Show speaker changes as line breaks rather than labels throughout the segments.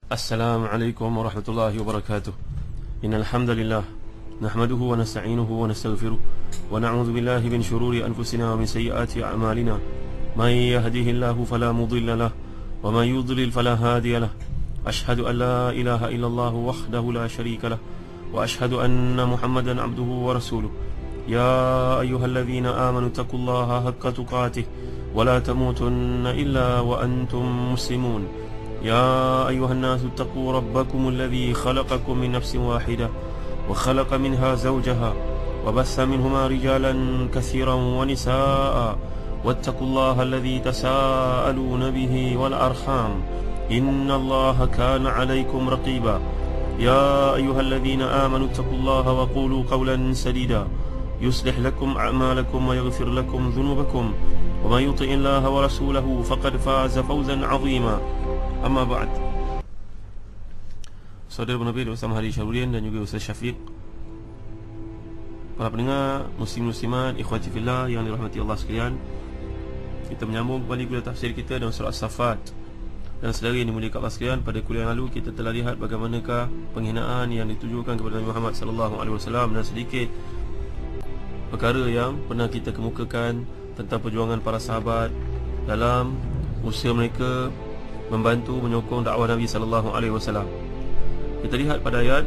Assalamualaikum warahmatullahi wabarakatuh. Innal hamdalillah nahmaduhu wa nasta'inuhu wa nastaghfiruh wa na'udzu billahi min shururi anfusina wa min sayyiati a'malina. May yahdihillahu fala mudilla lahu wa may yudlil fala hadiya lahu. Ashhadu an la ilaha illallah wahdahu la syarika lahu wa ashhadu anna Muhammadan 'abduhu wa rasuluh. Ya ayyuhalladzina amanu taqullaha haqqa tuqatih wa la tamutunna illa wa antum muslimun. يا أيها الناس اتقوا ربكم الذي خلقكم من نفس واحدة وخلق منها زوجها وبث منهما رجالا كثيرا ونساء واتقوا الله الذي تساءلون به والأرحام إن الله كان عليكم رقيبا يا أيها الذين آمنوا اتقوا الله وقولوا قولا سديدا يصلح لكم أعمالكم ويغفر لكم ذنوبكم ومن يطع الله ورسوله فقد فاز فوزا عظيما. Amma ba'd. Saudara penerbit Ustaz Mahdi Syahruddin dan juga Ustaz Syafiq, para pendengar muslim-muslimat, ikhwati fillah yang dirahmati Allah sekalian, kita menyambung kembali kuliah tafsir kita dalam surah As-Saffat. Dan saudara yang dimuliakan Allah sekalian, pada kuliah yang lalu kita telah lihat bagaimanakah penghinaan yang ditujukan kepada Nabi Muhammad sallallahu alaihi wasallam dan sedikit perkara yang pernah kita kemukakan tentang perjuangan para sahabat dalam usaha mereka membantu menyokong dakwah Nabi sallallahu alaihi wasallam. Kita lihat pada ayat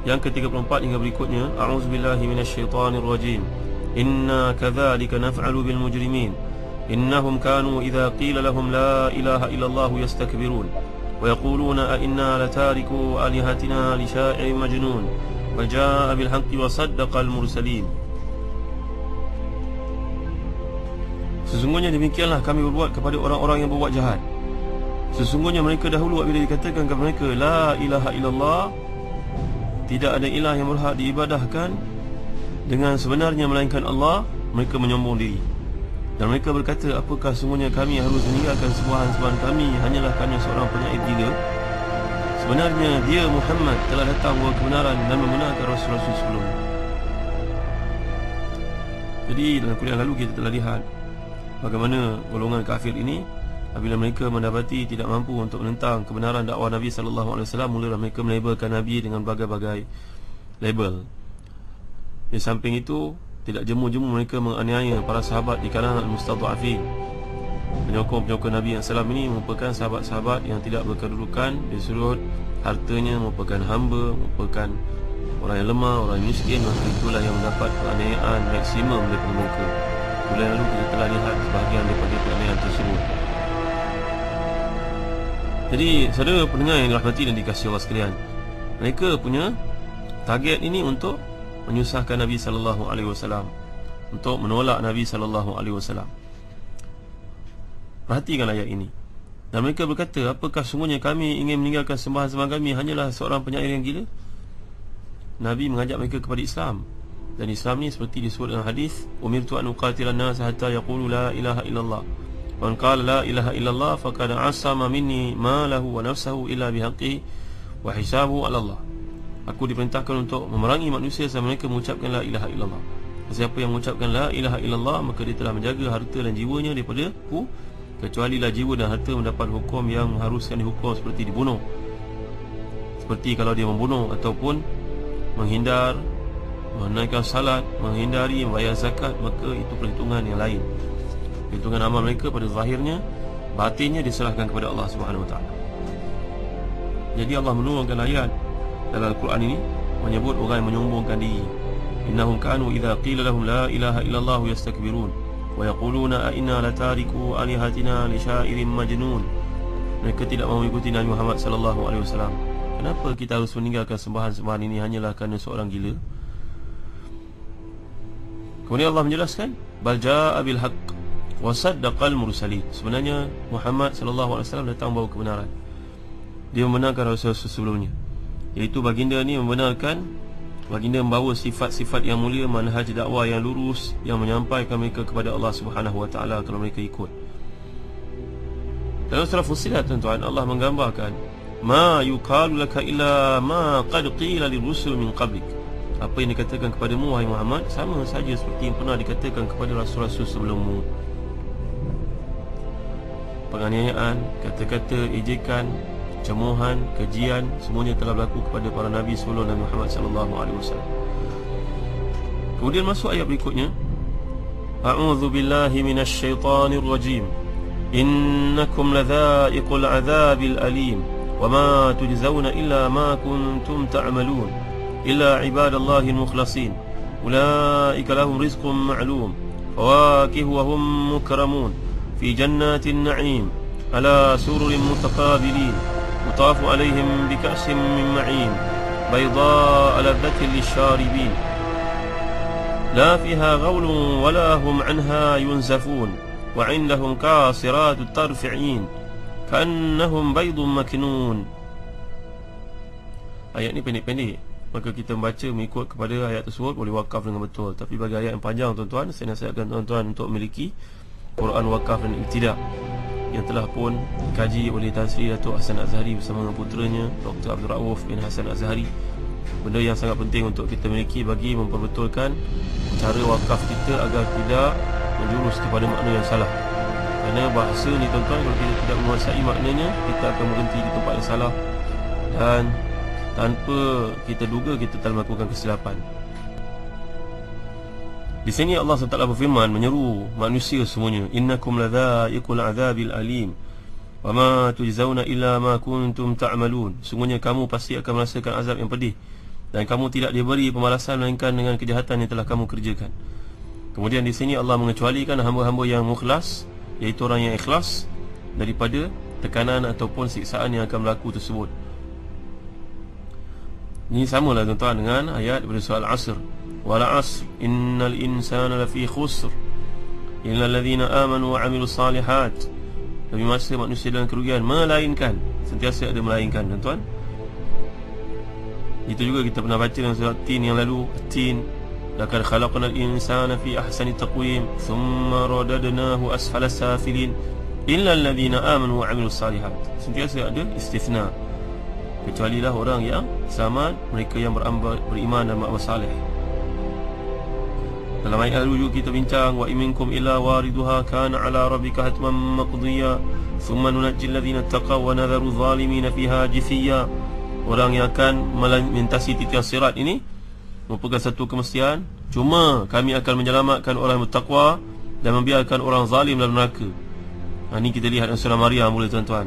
yang ke-34 hingga berikutnya, a'udzubillahi minasyaitonirrajim. Inna kadzalika naf'alu bil mujrimin innahum kanu idza qila lahum la ilaha illallah yastakbirun wa yaquluna a inna latariku alihatina li sya'irin majnun wa jaa'a bil haqqi wa saddaqal mursalin. Sesungguhnya demikianlah kami berbuat kepada orang-orang yang berbuat jahat. Sesungguhnya mereka dahulu apabila dikatakan kepada mereka la ilaha illallah, tidak ada ilah yang berhak diibadahkan dengan sebenarnya melainkan Allah, mereka menyombong diri. Dan mereka berkata, apakah sesungguhnya kami harus meninggalkan sembahan-sembahan kami hanyalah kerana seorang penyair gila? Sebenarnya dia Muhammad telah datang membawa kebenaran dan membenarkan rasul-rasul sebelumnya. Jadi dalam kuliah lalu kita telah lihat bagaimana golongan kafir ini apabila mereka mendapati tidak mampu untuk menentang kebenaran dakwah Nabi sallallahu alaihi wasallam, mulalah mereka melabelkan Nabi dengan berbagai-bagai label. Di samping itu, tidak jemu-jemu mereka menganiaya para sahabat di kalangan al-mustadhafin. Penyokong-penyokong Nabi yang salam ini merupakan sahabat-sahabat yang tidak berkedudukan di sudut hartanya, merupakan hamba, merupakan orang yang lemah, orang yang miskin. Maka itulah yang mendapat penganiayaan maksimum daripada mereka. Bulan lalu kita telah lihat sebahagian daripada penganiayaan tersebut. Jadi saudara pendengar yang dirahmati dan dikasihi Allah sekalian, mereka punya target ini untuk menyusahkan Nabi sallallahu alaihi wasallam, untuk menolak Nabi sallallahu alaihi wasallam. Perhatikan ayat ini. Dan mereka berkata, apakah sungguhnya kami ingin meninggalkan sembahan-sembahan kami hanyalah seorang penyair yang gila? Nabi mengajak mereka kepada Islam. Dan Islam ni seperti disebut dalam hadis, umirtu an uqatilan nas hatta yaqulu la ilaha illallah. Man qala la ilaha illallah faqad asama minni malahu wa nafsahu illa bihaqqihi wa hisabuhu 'ala Allah. Aku diperintahkan untuk memerangi manusia sampai mereka mengucapkan la ilaha illallah. Siapa yang mengucapkan la ilaha illallah, maka dia telah menjaga harta dan jiwanya daripada aku, kecualilah jiwa dan harta mendapat hukum yang mengharuskan dihukum seperti dibunuh. Seperti kalau dia membunuh ataupun menghindar menunaikan salat, menghindari membayar zakat, maka itu perhitungan yang lain. Perhitungan amal mereka pada zahirnya, batinnya diserahkan kepada Allah Subhanahu Wa Taala. Jadi Allah menurunkan ayat dalam Al-Quran ini menyebut orang yang menyombongkan diri. Innahum kanu idza qila lahum la ilaha illallah yastakbirun wa yaquluna a inna latariku alihatina li sya'irin majnun. Mereka tidak mahu mengikuti Nabi Muhammad sallallahu alaihi wasallam. Kenapa kita harus meninggalkan sembahan-sembahan ini hanyalah kerana seorang gila? Kemudian Allah menjelaskan, bal jaa'a bil haqq wa saddaqal mursalin. Sebenarnya Muhammad sallallahu alaihi wasallam datang bawa kebenaran. Dia membenarkan rasul-rasul sebelumnya, iaitu baginda ni membenarkan, baginda membawa sifat-sifat yang mulia, manhaj dakwah yang lurus, yang menyampaikan mereka kepada Allah Subhanahu wa taala kalau mereka ikut. Dalam surah Fussilat tuan-tuan, Allah menggambarkan ma yuqalu laka illa ma qad qila lirusul min qablik. Apa yang dikatakan kepadamu wahai Muhammad sama saja seperti yang pernah dikatakan kepada rasul-rasul sebelummu. Penganiayaan, kata-kata ejekan, cemohan, kejian, semuanya telah berlaku kepada para nabi sebelum Nabi Muhammad sallallahu alaihi wasallam. Kemudian masuk ayat berikutnya, A'udzu billahi minasy syaithanir rajim. Innakum ladza'iqul 'adzabil alim wa ma tujzauna illa ma kuntum ta'malun illa 'ibadallahil mukhlasin. Ulaika lahum rizqun ma'lum fawakihu wa hum mukramun fi jannatin na'im ala sururin mutaqabilin yutafu 'alaihim bika'sin min ma'in bayda'a ladzatin lisyaribin la fiha ghawlun wa la hum 'anha yunzafun wa 'indahum qasiratut tarfi'in ka'annahum baydun maknun. Ayat ni pendek-pendek, maka kita membaca mengikut kepada ayat tersebut boleh wakaf dengan betul. Tapi bagi ayat yang panjang tuan-tuan, saya nasihatkan tuan-tuan untuk memiliki Quran wakaf dan ibtidah yang telah pun dikaji oleh Tan Sri Datuk Hasan Azhari bersama dengan puteranya Dr. Abdul Rauf bin Hasan Azhari. Benda yang sangat penting untuk kita miliki bagi memperbetulkan cara wakaf kita agar tidak menjurus kepada makna yang salah. Kerana bahasa ni tuan-tuan, kalau kita tidak menguasai maknanya, kita akan berhenti di tempat yang salah dan tanpa kita duga kita telah melakukan kesilapan. Di sini Allah SWT berfirman menyeru manusia semuanya, innakum ladza'iqul 'adzabil alim wa ma tujzauna illa ma kuntum ta'malun. Sungguhnya kamu pasti akan merasakan azab yang pedih dan kamu tidak diberi pembalasan melainkan dengan kejahatan yang telah kamu kerjakan. Kemudian di sini Allah mengecualikan hamba-hamba yang mukhlas, iaitu orang yang ikhlas, daripada tekanan ataupun siksaan yang akan berlaku tersebut. Ini samalah tuan-tuan dengan ayat daripada surah Al-Asr. Wal 'asr innal insana lafi khusr illa alladhina amanu wa 'amilus salihat. Demi masa manusia dalam kerugian, melainkan, sentiasa ada melainkan tuan-tuan. Itu juga kita pernah baca dalam surah Tin yang lalu, Tin, laqad khalaqnal insana fi ahsani taqwim thumma radadnahu asfala safilin illa alladhina amanu wa 'amilus salihat. Sentiasa ada istithna, kecualilah orang yang selamat, mereka yang beriman dan beramal saleh. Dalam ayat lalu juga kita bincang, wa minkum illa wariduha kana ala rabbika hatman maqdiya thumma nunajjil ladzina taqaw wa nadharu zalimin fiha jithiya. Orang yang akan melintasi titian sirat ini merupakan satu kemestian, cuma kami akan menyelamatkan orang yang bertakwa dan membiarkan orang zalim dalam neraka. Ini kita lihat dalam surah Maryam boleh tuan-tuan.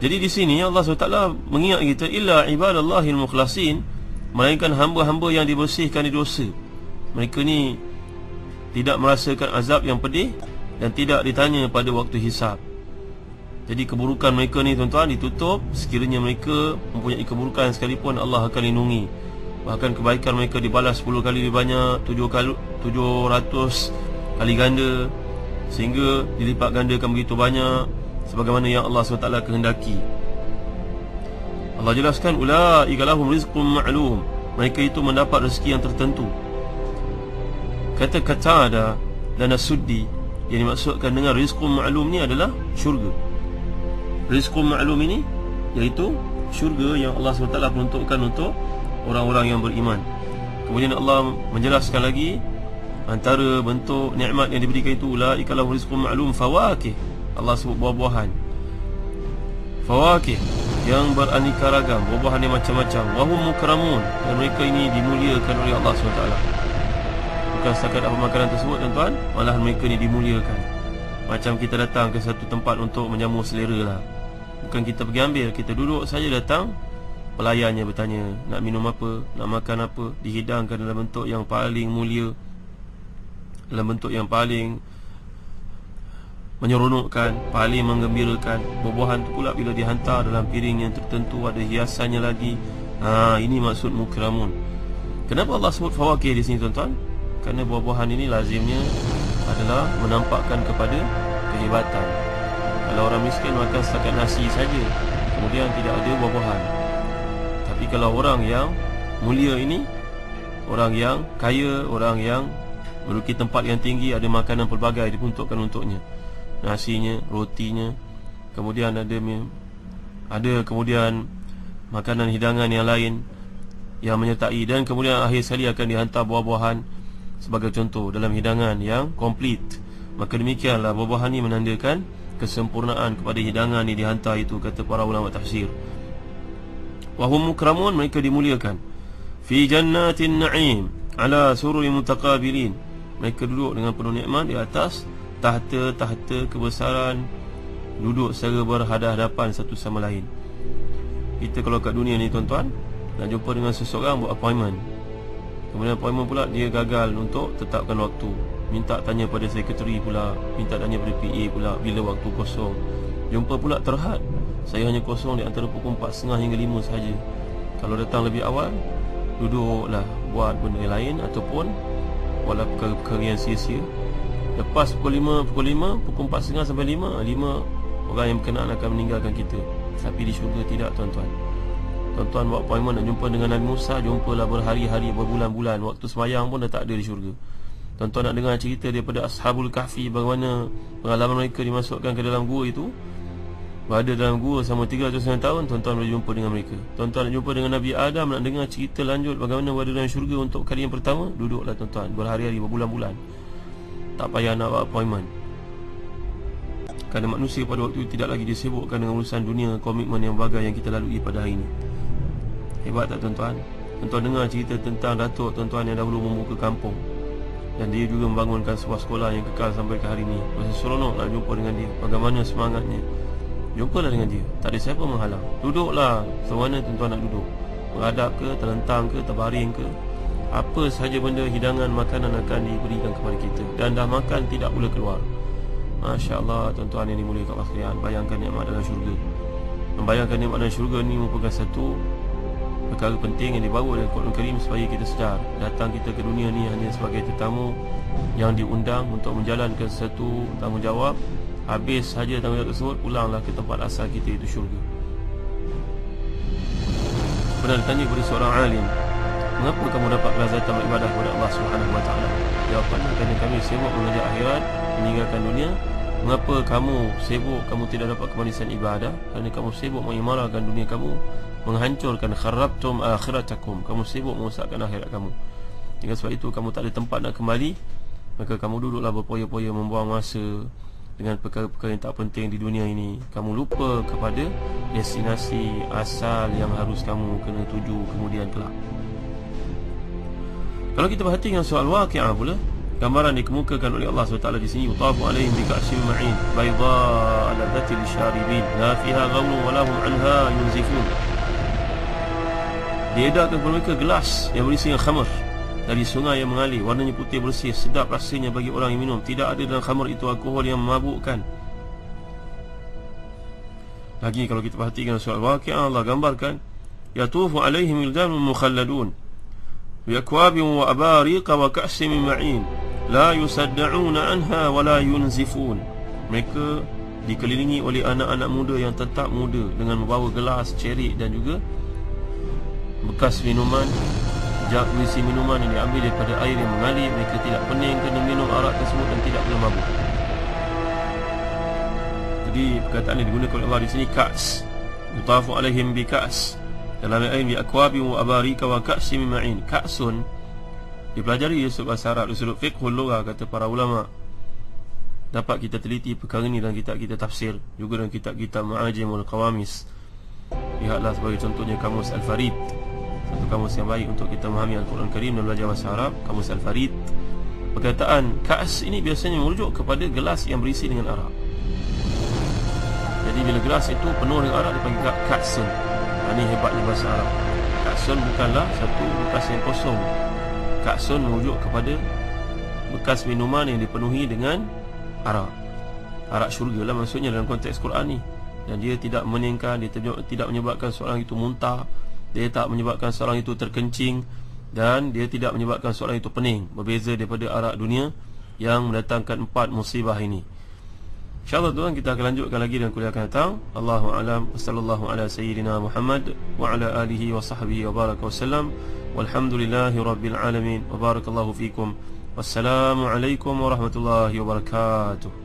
Jadi di sini Allah SWT mengingat kita, illa ibadallahil mukhlasin, melainkan hamba-hamba yang dibersihkan dari dosa. Mereka ni tidak merasakan azab yang pedih dan tidak ditanya pada waktu hisab. Jadi keburukan mereka ni tuan-tuan ditutup. Sekiranya mereka mempunyai keburukan sekalipun, Allah akan lindungi. Bahkan kebaikan mereka dibalas 10 kali lebih banyak, 700 kali ganda, sehingga dilipat gandakan begitu banyak sebagaimana yang Allah SWT kehendaki. Allah jelaskan, ulaika lahum rizqun ma'lum, mereka itu mendapat rezeki yang tertentu. Kata Qatada dan As-Suddi yang dimaksudkan dengan rizqun ma'lum ni adalah syurga. Rizqun ma'lum ini iaitu syurga yang Allah SWT peruntukkan untuk orang-orang yang beriman. Kemudian Allah menjelaskan lagi antara bentuk nikmat yang diberikan itu, ulaika lahum rizqun ma'lum fawakih. Allah sebut buah-buahan, fawakih yang beraneka ragam, buah-buahan yang macam-macam. Wahum mukramun, dan mereka ini dimuliakan oleh Allah SWT. Bukan setakat apa makanan tersebut tuan-tuan, malahan mereka ni dimuliakan. Macam kita datang ke satu tempat untuk menjamu selera lah. Bukan kita pergi ambil, kita duduk saja datang, pelayannya bertanya nak minum apa, nak makan apa, dihidangkan dalam bentuk yang paling mulia, dalam bentuk yang paling menyeronokkan, paling menggembirakan. Buah-buahan tu pula bila dihantar dalam piring yang tertentu, ada hiasannya lagi. Ini maksud mukramun. Kenapa Allah sebut fawakih di sini tuan-tuan? Kerana buah-buahan ini lazimnya adalah menampakkan kepada kehebatan. Kalau orang miskin makan setakat nasi saja, kemudian tidak ada buah-buahan. Tapi kalau orang yang mulia ini, orang yang kaya, orang yang menduduki tempat yang tinggi, ada makanan pelbagai diperuntukkan untuknya, nasinya, rotinya, kemudian ada kemudian makanan hidangan yang lain yang menyertai, dan kemudian akhir sekali akan dihantar buah-buahan sebagai contoh dalam hidangan yang komplit. Maka demikianlah buah-buahan ini menandakan kesempurnaan, kepada hidangan yang dihantar itu, kata para ulama tafsir. Wa hum mukramun, mereka dimuliakan. Fi jannatin na'im ala sururi mutaqabilin, mereka duduk dengan penuh nikmat di atas tahta-tahta kebesaran, duduk secara berhadapan satu sama lain. Kita kalau kat dunia ni tuan-tuan, nak jumpa dengan seseorang buat appointment, kemudian appointment pula dia gagal untuk tetapkan waktu, minta tanya pada sekretari pula, minta tanya pada PA pula bila waktu kosong. Jumpa pula terhad, saya hanya kosong di antara pukul 4.30 hingga 5 sahaja. Kalau datang lebih awal, duduklah buat benda lain ataupun buatlah perkara-perkara yang sia-sia. Lepas pukul 5, pukul 4.30 sampai 5 orang yang berkenaan akan meninggalkan kita. Tapi di syurga tidak, tuan-tuan. Tuan-tuan buat appointment nak jumpa dengan Nabi Musa, jumpalah berhari-hari, berbulan-bulan, waktu sembahyang pun dah tak ada di syurga. Tuan-tuan nak dengar cerita daripada Ashabul Kahfi, bagaimana pengalaman mereka dimasukkan ke dalam gua itu, berada dalam gua selama 309 tahun, tuan-tuan boleh jumpa dengan mereka. Tuan-tuan nak jumpa dengan Nabi Adam, nak dengar cerita lanjut bagaimana berada dalam syurga untuk kali yang pertama, duduklah tuan-tuan, berhari-hari, berbulan-bulan, tak payah nak buat appointment. Kerana manusia pada waktu itu tidak lagi disibukkan dengan urusan dunia, komitmen yang bagai yang kita lalui pada hari ini. Hebat tak tuan-tuan? Tuan-tuan dengar cerita tentang datuk tuan-tuan yang dahulu membuka kampung, dan dia juga membangunkan sebuah sekolah yang kekal sampai ke hari ini. Rasa seronok nak jumpa dengan dia, bagaimana semangatnya. Jumpalah dengan dia, tak ada siapa menghalang. Duduklah semana tuan-tuan nak duduk, menghadap ke, terlentang ke, terbaring ke, apa sahaja benda, hidangan, makanan akan diberikan kepada kita, dan dah makan tidak boleh keluar. Masya Allah, tuan-tuan yang dimuliakan Allah sekalian, bayangkan nikmat dalam syurga. Membayangkan nikmat dalam syurga ni merupakan satu perkara penting yang dibawa dalam Quran Karim supaya kita sedar, datang kita ke dunia ni hanya sebagai tetamu yang diundang untuk menjalankan satu tanggungjawab. Habis saja tanggungjawab tersebut, pulanglah ke tempat asal kita, itu syurga. Pernah ditanya kepada seorang alim, mengapa kamu dapat kelazatan beribadah kepada Allah Subhanahu Wa Taala? Jawapannya, kerana kami sibuk mengejar akhirat, meninggalkan dunia. Mengapa kamu sibuk, kamu tidak dapat kemanisan ibadah? Kerana kamu sibuk mengimarahkan dunia kamu, menghancurkan, kharabtum akhiratakum, kamu sibuk merosakkan akhirat kamu. Dengan sebab itu kamu tak ada tempat nak kembali, maka kamu duduklah berpoya-poya membuang masa dengan perkara-perkara yang tak penting di dunia ini. Kamu lupa kepada destinasi asal yang harus kamu kena tuju kemudian kelak. Kalau kita perhatikan soal waqi'ah pula, gambaran dikemukakan oleh Allah SWT di sini, yutafu alaihim bika'sin ma'in bayda ladzatil lisharibin la fiha ghawlun wa lahum 'anha yunzifun. Diedarkan kepada mereka gelas yang berisi dengan khamar dari sungai yang mengalir, warnanya putih bersih, sedap rasanya bagi orang yang minum. Tidak ada dalam khamar itu alkohol yang memabukkan. Lagi kalau kita perhatikan soal waqi'ah, Allah gambarkan, yatufu alaihim wildanun mukhalladun biakwabin wa abariqa wa ka'sin min ma'in la yusadda'una anha wa la yunzifun. Mereka dikelilingi oleh anak-anak muda yang tetap muda dengan membawa gelas, cerik dan juga bekas minuman, jak berisi minuman yang diambil daripada air yang mengalir. Mereka tidak pening kena minum arak tersebut dan tidak pula mabuk. Jadi perkataan yang digunakan oleh Allah di sini, ka's, yutafu alaihim bi ka's, dalam ayat bi akwabi wa abarika wa ka'sin min ma'in. Ka'sun dipelajari di sudut bahasa Arab, di sudut fiqhul lughah, kata para ulama. Dapat kita teliti perkara ini dalam kitab kita tafsir, juga dalam kitab-kitab Ma'ajimul Qawamis. Lihatlah sebagai contohnya kamus Al-Farid, satu kamus yang baik untuk kita memahami Al-Quran Karim dan belajar bahasa Arab, kamus Al-Farid. Perkataan ka's ini biasanya merujuk kepada gelas yang berisi dengan arak. Jadi bila gelas itu penuh dengan arak, dipanggil ka'sun. Ini hebatnya bahasa Arab. Ka'sun bukanlah satu bekas yang kosong. Ka'sun merujuk kepada bekas minuman yang dipenuhi dengan arak. Arak syurga lah maksudnya dalam konteks Quran ni. Dan dia tidak meningkan, dia tidak menyebabkan seorang itu muntah, dia tak menyebabkan seorang itu terkencing, dan dia tidak menyebabkan seorang itu pening. Berbeza daripada arak dunia yang mendatangkan 4 musibah ini. InsyaAllah tuan, kita akan lanjutkan lagi dalam kuliah akan datang. Allahu a'lam. Wassallallahu ala sayyidina Muhammad wa ala alihi wa sahbihi wa baraka wasallam. Walhamdulillahi rabbil alamin. Wa barakallahu fikum. Wassalamualaikum warahmatullahi wabarakatuh.